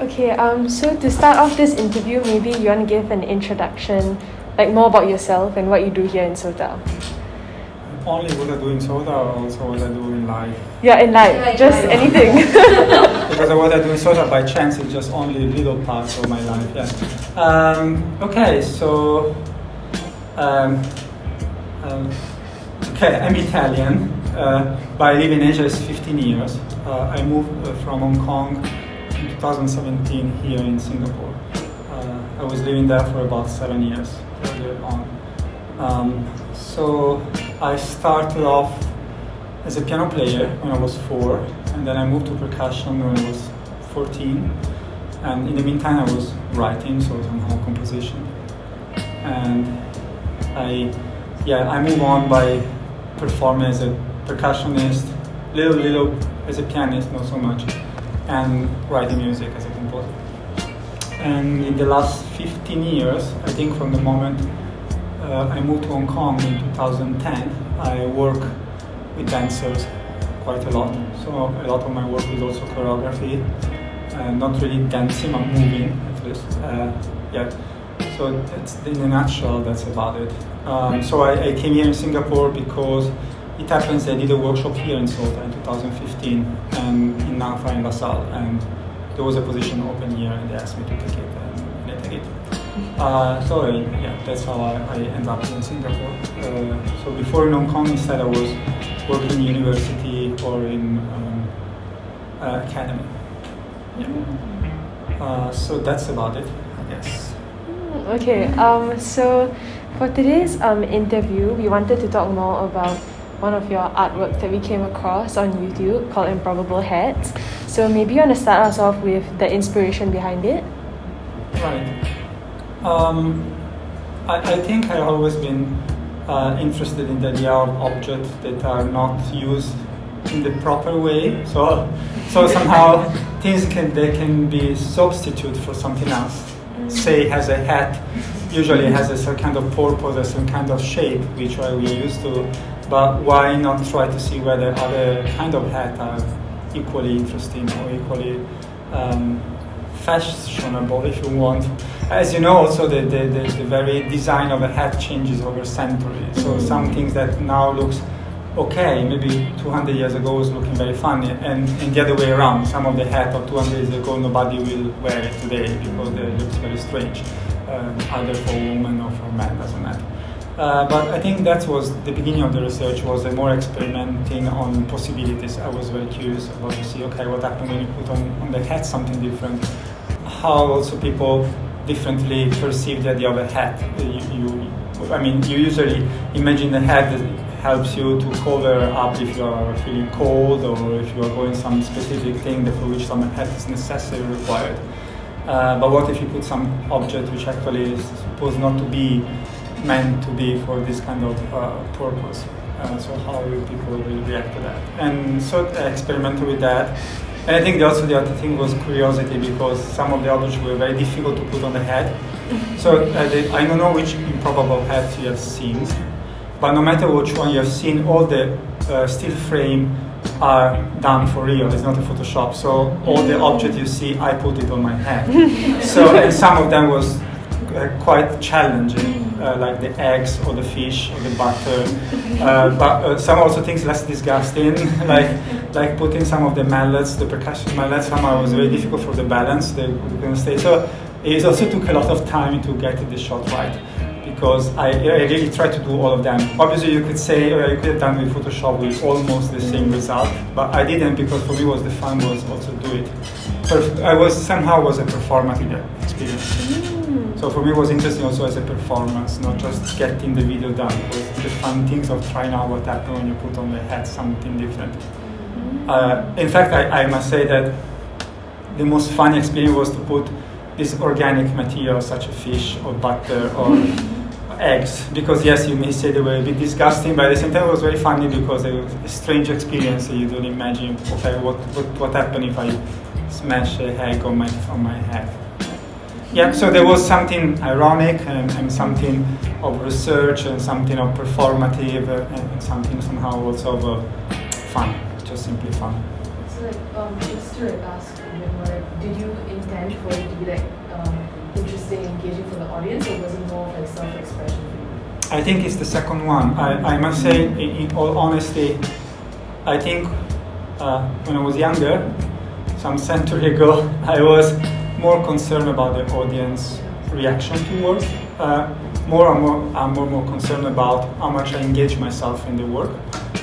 Okay, so to start off this interview, maybe you want to give an introduction, like more about yourself and what you do here in SOTA. Only what I do in SOTA or also what I do in life? Yeah, in life, just anything. Because what I do in SOTA by chance is just only little parts of my life, yeah. Okay, so, I'm Italian, but I live in Asia 15 years. I moved from Hong Kong in 2017 here in Singapore. I was living there for about 7 years earlier on. So I started off as a piano player when I was 4, and then I moved to percussion when I was 14. And in the meantime, I was writing, so somehow composition. And I moved on by performing as a percussionist, little as a pianist, not so much, and writing music as a composer. And in the last 15 years, I think from the moment I moved to Hong Kong in 2010, I work with dancers quite a lot. So a lot of my work is also choreography, not really dancing, but moving at least. So that's, in a nutshell, that's about it. So I came here in Singapore because it happens I did a workshop here in SOTA in 2015 and in Nangfa in LaSalle, and there was a position open here and they asked me to take it and I took it. That's how I ended up in Singapore. So before in Hong Kong, instead I was working in university or in academy. Yeah. So that's about it, I guess. Okay, so for today's interview, we wanted to talk more about one of your artworks that we came across on YouTube called Improbable Hats. So maybe you want to start us off with the inspiration behind it? Right. I think I've always been interested in the idea of objects that are not used in the proper way. So somehow things can be substitute for something else. Say has a hat, usually has a certain kind of purpose, a certain kind of shape, which we're used to. But why not try to see whether other kind of hats are equally interesting or equally fashionable, if you want. As you know, also the very design of a hat changes over centuries. So some things that now looks okay, maybe 200 years ago was looking very funny, and the other way around. Some of the hat of 200 years ago, nobody will wear it today because it looks very strange, either for women or for men, doesn't matter. But I think that was the beginning of the research, was a more experimenting on possibilities. I was very curious about to see, okay, what happened when you put on the hat something different, how also people differently perceive the idea of a hat. You usually imagine the hat that helps you to cover up if you are feeling cold or if you are going some specific thing for which some hat is necessarily required. But what if you put some object which actually is supposed not to be meant to be for this kind of purpose? So how will people will react to that? And so I experimented with that. And I think also the other thing was curiosity, because some of the objects were very difficult to put on the head. So I don't know which improbable hats you have seen, but no matter which one you have seen, all the steel frame are done for real. It's not a Photoshop. So all the objects you see, I put it on my head. And some of them was quite challenging, like the eggs or the fish or the butter. But some also things less disgusting, like putting some of the mallets, the percussion mallets. Somehow was very difficult for the balance. They couldn't stay. So it also took a lot of time to get the shot right, because I really tried to do all of them. Obviously, you could say you could have done with Photoshop with almost the same result, but I didn't, because for me the fun was also do it. I was a performative experience. So for me, it was interesting also as a performance, not just getting the video done. It was the fun things of trying out what happens when you put on the head something different. In fact, I must say that the most fun experience was to put this organic material, such as fish or butter or eggs, because yes, you may say they were a bit disgusting, but at the same time it was very funny because it was a strange experience. So you don't imagine, okay, what happened if I smash a egg on my head. Yeah, so there was something ironic and something of research and something of performative and something somehow also of fun, just simply fun. So just to ask a bit more, did you intend meant for it to be like interesting, engaging for the audience, or was it more of like self-expression for you? I think it's the second one. I must say, in all honesty, I think when I was younger, some century ago, I was more concerned about the audience reaction to work. I'm more concerned about how much I engage myself in the work.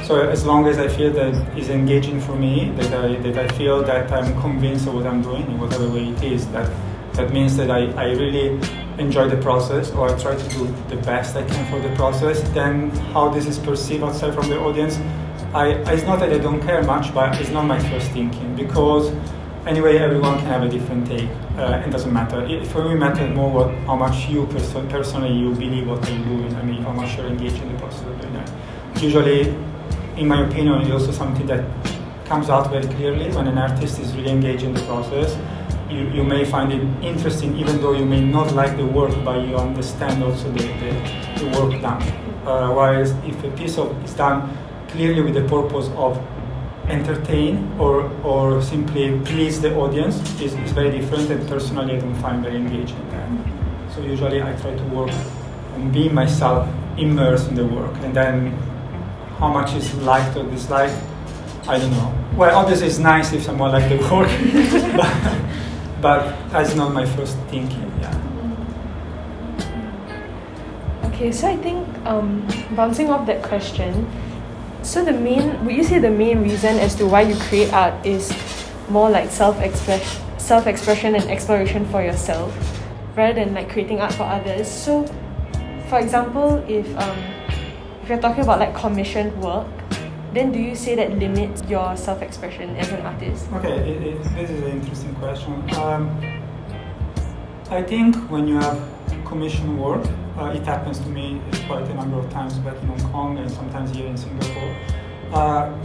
So as long as I feel that it's engaging for me, that I feel that I'm convinced of what I'm doing in whatever way it is, that means that I really enjoy the process, or I try to do the best I can for the process. Then how this is perceived outside from the audience, it's not that I don't care much, but it's not my first thinking, because anyway, everyone can have a different take. It doesn't matter. For me, it matters more how much you personally you believe what you're doing. I mean, how much you're engaged in the process of doing that. Usually, in my opinion, it's also something that comes out very clearly when an artist is really engaged in the process. You may find it interesting, even though you may not like the work, but you understand also the work done. Whereas if a piece is done clearly with the purpose of entertain or simply please the audience, is very different, and personally I don't find very engaging. So usually I try to work on being myself, immersed in the work, and then how much is liked or disliked, I don't know. Well, obviously it's nice if someone likes the work, but that's not my first thinking. Yeah. Okay, so I think bouncing off that question, so would you say the main reason as to why you create art is more like self-expression and exploration for yourself, rather than like creating art for others? So, for example, if you're talking about like commissioned work, then do you say that limits your self-expression as an artist? Okay, this is an interesting question. I think when you have commissioned work, it happens to me quite a number of times back in Hong Kong and sometimes here in Singapore.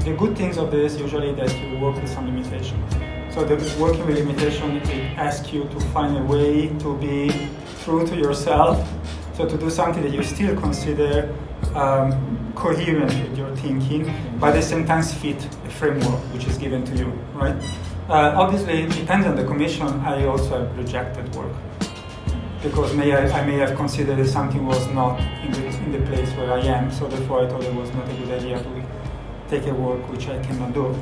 The good things of this usually that you work with some limitations. So the working with limitation, it asks you to find a way to be true to yourself. So to do something that you still consider coherent with your thinking, but at the same time fit a framework which is given to you, right? Obviously, it depends on the commission. I also have rejected work, because I may have considered that something was not in the place where I am, so therefore I thought it was not a good idea to take a work which I cannot do.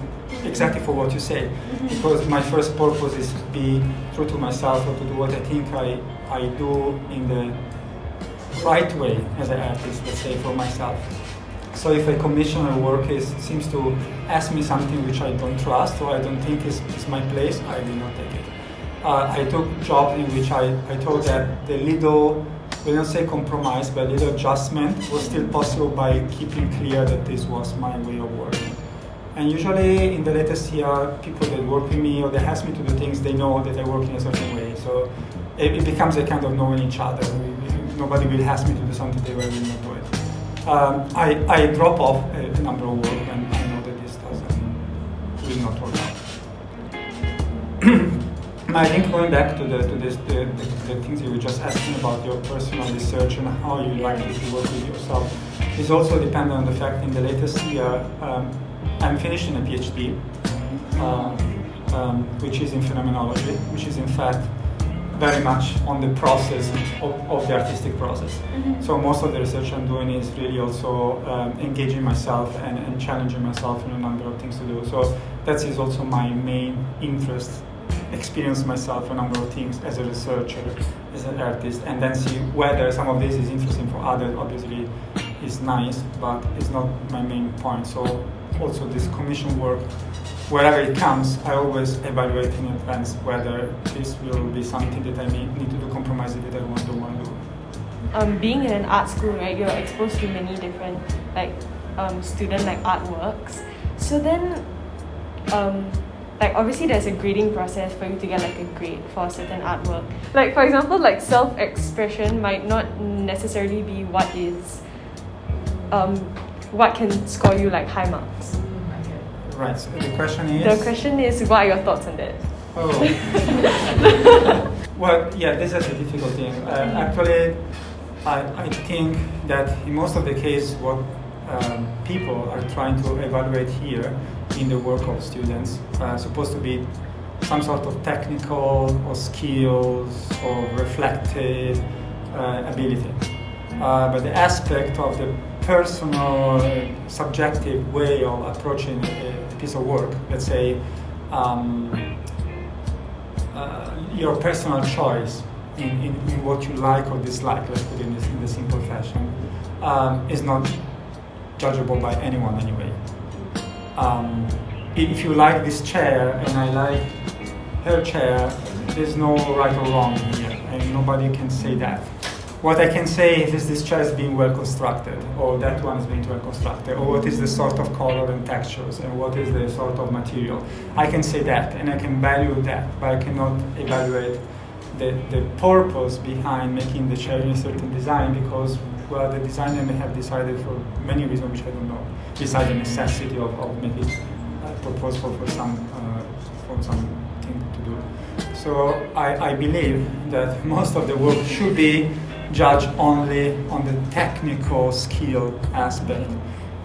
Exactly for what you say, because my first purpose is to be true to myself, or to do what I think I do in the right way as an artist, let's say, for myself. So if a commissioner work seems to ask me something which I don't trust or I don't think is my place, I will not take it. I took jobs in which I thought that the little, we don't say compromise, but a little adjustment was still possible by keeping clear that this was my way of working. And usually in the latest year, people that work with me or they ask me to do things, they know that I work in a certain way. So it becomes a kind of knowing each other. Nobody will ask me to do something they will not do it. I drop off a number of work when I know that this will not work out. I think going back to the things you were just asking about your personal research and how you like to work with yourself is also dependent on the fact in the latest year I'm finishing a PhD, which is in phenomenology, which is in fact very much on the process of the artistic process. Mm-hmm. So most of the research I'm doing is really also engaging myself and challenging myself in a number of things to do. So that is also my main interest, experience myself a number of things as a researcher, as an artist, and then see whether some of this is interesting for others. Obviously is nice, but it's not my main point. So also this commission work, wherever it comes, I always evaluate in advance whether this will be something that I need to do compromises that I don't want to do. Being in an art school, right, you're exposed to many different student artworks. So then, obviously there's a grading process for you to get a grade for a certain artwork. Like for example, self-expression might not necessarily be what can score you high marks. Right, so the question is? The question is, what are your thoughts on that? Oh. Well, yeah, this is a difficult thing. Actually, I think that in most of the cases, what people are trying to evaluate here in the work of students supposed to be some sort of technical or skills or reflective ability. But the aspect of the personal, subjective way of approaching a piece of work, let's say your personal choice in what you like or dislike, let's put it in the simple fashion, is not judgeable by anyone anyway. If you like this chair and I like her chair, there's no right or wrong here, and nobody can say that. What I can say is this chair is being well constructed, or that one is being well constructed, or what is the sort of color and textures, and what is the sort of material. I can say that, and I can value that, but I cannot evaluate the purpose behind making the chair in a certain design, because, well, the designer may have decided for many reasons which I don't know, besides the necessity of making a proposal for something to do. So I believe that most of the work should be judged only on the technical skill aspect,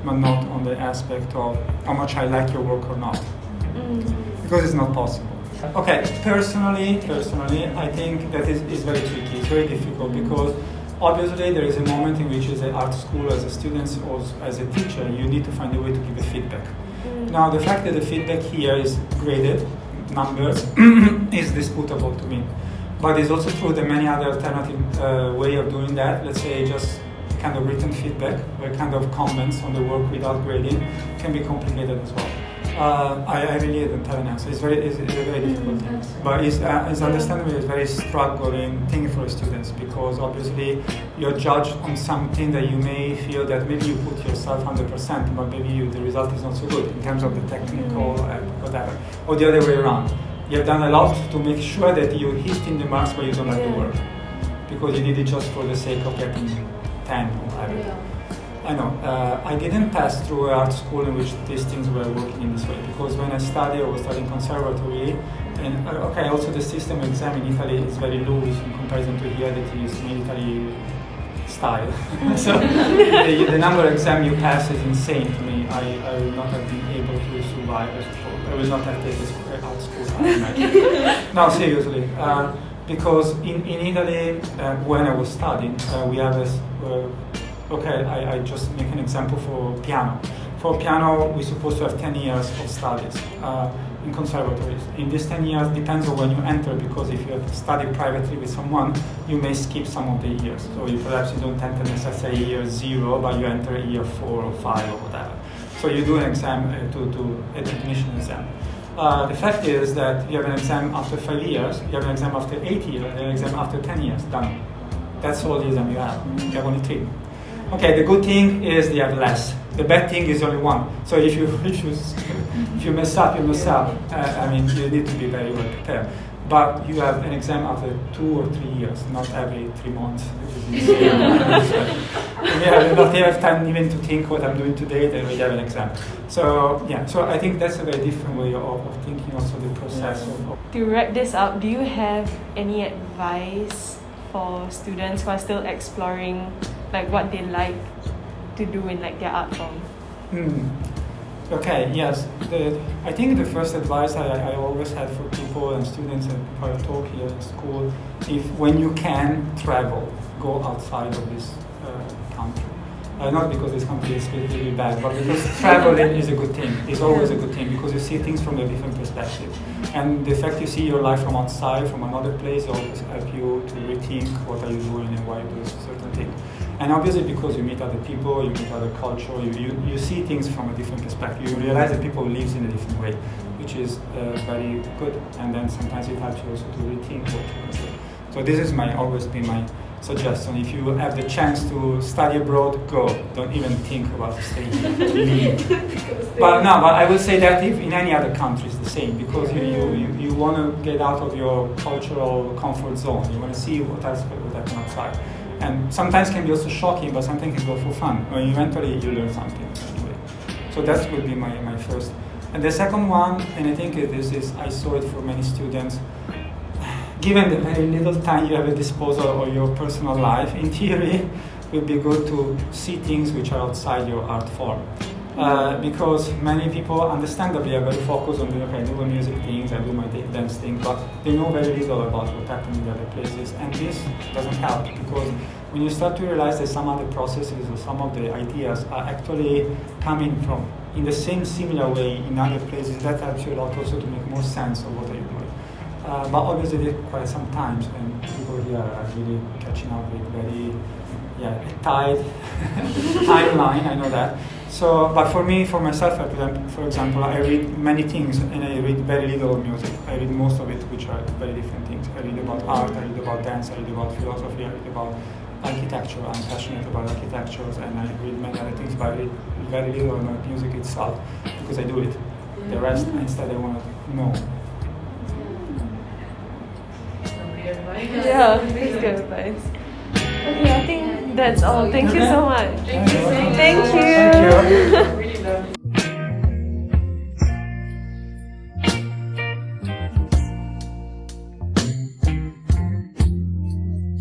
but not on the aspect of how much I like your work or not, because it's not possible. Okay, personally, I think that is very tricky. It's very difficult because obviously there is a moment in which, as an art school, as a student, or as a teacher, you need to find a way to give a feedback. Now, the fact that the feedback here is graded, numbers, is disputable to me. But it's also true that many other alternative way of doing that, let's say just kind of written feedback, or kind of comments on the work without grading, can be complicated as well. I really don't have an answer. It's a very difficult thing. But it's understandable, it's very struggling thing for students, because obviously you're judged on something that you may feel that maybe you put yourself 100%, but maybe the result is not so good in terms of the technical whatever. Or the other way around. You have done a lot to make sure that you hit in the marks, but you don't like the work, because you did it just for the sake of getting 10 or whatever. Yeah. I know. I didn't pass through art school in which these things were working in this way, because when I was studying conservatory, and also the system exam in Italy is very loose in comparison to here that is military style. So the number of exams you pass is insane to me. I will not have been able to survive, I suppose. I will not have taken art school. No, seriously. Because in Italy, when I was studying, we have this. I just make an example for piano. For piano, we're supposed to have 10 years of studies in conservatories. In these 10 years, depends on when you enter, because if you have studied privately with someone, you may skip some of the years. So perhaps you don't enter necessarily year 0, but you enter year 4 or 5 or whatever. So you do an exam an admission exam. The fact is that you have an exam after 5 years, you have an exam after 8 years, and an exam after 10 years, done. That's all the exam you have. You have only 3. Okay, the good thing is you have less. The bad thing is only 1. So if you mess up, you mess up. You need to be very well prepared. But you have an exam after 2 or 3 years, not every 3 months. Not have time even to think what I'm doing today, then we have an exam. So I think that's a very different way of thinking also the process. To wrap this up, do you have any advice for students who are still exploring what they like to do in their art form? Okay, yes. I think the first advice I always had for people and students and people I talk here in school, when you can travel, go outside of this country. Not because this country is really bad, but because traveling is a good thing. It's always a good thing, because you see things from a different perspective. And the fact you see your life from outside, from another place, always help you to rethink what are you doing and why you do certain thing. And obviously because you meet other people, you meet other culture, you see things from a different perspective. You realize that people live in a different way, which is very good. And then sometimes it helps you also to rethink what you want to do. So this is always been my suggestion. If you have the chance to study abroad, go. Don't even think about staying here. But I will say that if in any other country it's the same, because you want to get out of your cultural comfort zone. You want to see what else will happen outside. And sometimes can be also shocking, but sometimes can go for fun. Eventually you learn something anyway. So that would be my first. And the second one, and I think I saw it for many students, given the very little time you have at disposal of your personal life, in theory, it would be good to see things which are outside your art form. because many people understandably are very focused on doing, okay, I do the music things, I do my dance thing, but they know very little about what happens in the other places, and this doesn't help, because when you start to realize that some other processes or some of the ideas are actually coming from in the same similar way in other places, that helps you a lot also to make more sense of what are you doing. But obviously it takes quite some time, and people here are really catching up with very tight timeline, I know that. So, but for me, for myself, for example, I read many things and I read very little music. I read most of it, which are very different things. I read about art, I read about dance, I read about philosophy, I read about architecture. I'm passionate about architectures, and I read many other things, but I read very little about music itself because I do it. The rest, instead, I want to know. Yeah, that's good advice. Okay, I think that's all. Thank you so much. Thank you. Thank you. Thank you.